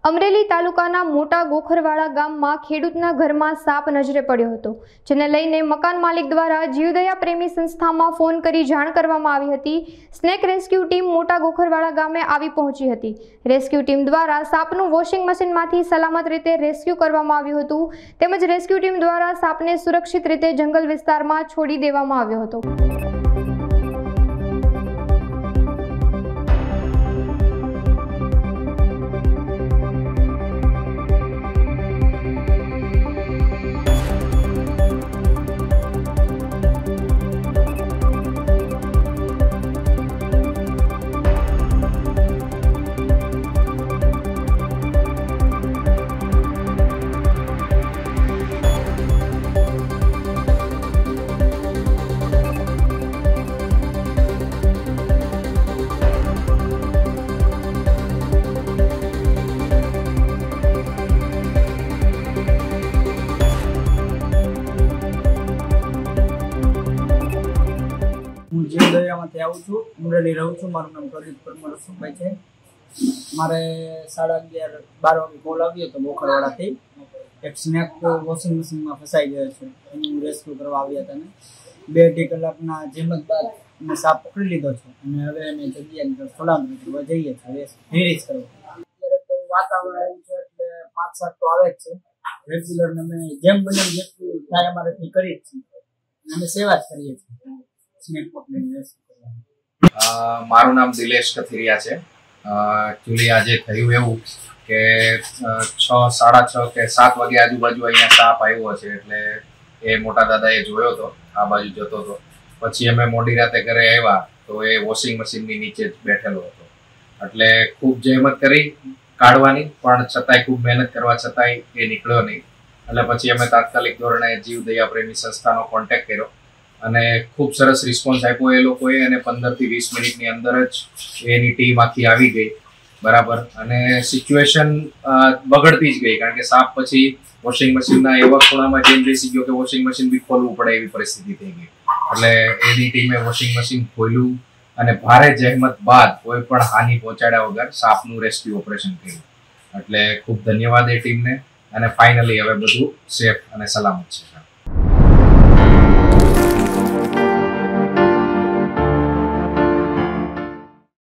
અમરેલી તાલુકાના મોટા ગોખરવાડા ગામમાં ખેડૂતના ઘરમાં સાપ નજરે પડ્યો હતો, જેને લઈને મકાન માલિક દ્વારા જીવદયા પ્રેમી સંસ્થામાં ફોન કરી જાણ કરવામાં આવી હતી। સ્નેક રેસ્ક્યુ ટીમ મોટા ગોખરવાડા ગામે આવી પહોંચી હતી। રેસ્ક્યુ ટીમ દ્વારા સાપનું વોશિંગ મશીનમાંથી સલામત રીતે રેસ્ક્યુ કરવામાં આવ્યું હતું, તેમજ રેસ્ક્યુ ટીમ દ્વારા સાપને સુરક્ષિત રીતે જંગલ વિસ્તારમાં છોડી દેવામાં આવ્યો હતો। હું જીવદયામાંથી આવું છું, અમરેલી રહું છું। મારું નામ પ્રદીપ પરમાર સુભાઈ છે। મારે 11:30 વાગે કોલ આવ્યો હતો ગોખરવાડાથી। એક સ્નેક વોશિંગ મશીનમાં ફસાઈ ગયો છે, એનું રેસ્ક્યુ કરવા આવ્યા હતા ને 2-2.5 કલાકના જહેમત બાદ અમે સાપ પકડી લીધો છે અને હવે અમે જગ્યાએ સલામત કરવા જઈએ છીએ રિલીઝ કરવા। અત્યારે તો વાતાવરણ એવું છે એટલે 5-7 તો આવે જ છે રેગ્યુલર, અમે જેમ બને જેટલું થાય અમારાથી કરીએ જ છીએ, અમે સેવા જ કરીએ છીએ। મારું નામ દિલેશ કથિરિયા છે। એકચ્યુઅલી આજે થયું એવું કે 6, 6:30 કે 7 વાગે આજુબાજુ અહીંયા સાપ આવ્યો છે, એટલે એ મોટા દાદાએ જોયો હતો, આ બાજુ જતો હતો। પછી અમે મોડી રાતે ઘરે આવ્યા તો એ વોશિંગ મશીનની નીચે જ બેઠેલો હતો, એટલે ખૂબ જહેમત કરી કાઢવાની, પણ છતાંય ખૂબ મહેનત કરવા છતાંય એ નીકળ્યો નહીં। એટલે પછી અમે તાત્કાલિક ધોરણે જીવદયા પ્રેમી સંસ્થાનો કોન્ટેક્ટ કર્યો અને ખૂબ સરસ રિસ્પોન્સ આપ્યો એ લોકોએ, અને 15 થી 20 મિનિટની અંદર જ એની ટીમ આખી આવી ગઈ બરાબર। અને સિચ્યુએશન બગડતી જ ગઈ, કારણ કે સાપ પછી વોશિંગ મશીનના એવા ખૂણામાં જેમ બેસી ગયો કે વોશિંગ મશીન બી ખોલવું પડે એવી પરિસ્થિતિ થઈ ગઈ। એટલે એની ટીમે વોશિંગ મશીન ખોલ્યું અને ભારે જહેમત બાદ કોઈ પણ હાનિ પહોંચાડ્યા વગર સાપનું રેસ્ક્યુ ઓપરેશન કર્યું। એટલે ખૂબ ધન્યવાદ એ ટીમને, અને ફાઇનલી હવે બધું સેફ અને સલામત છે।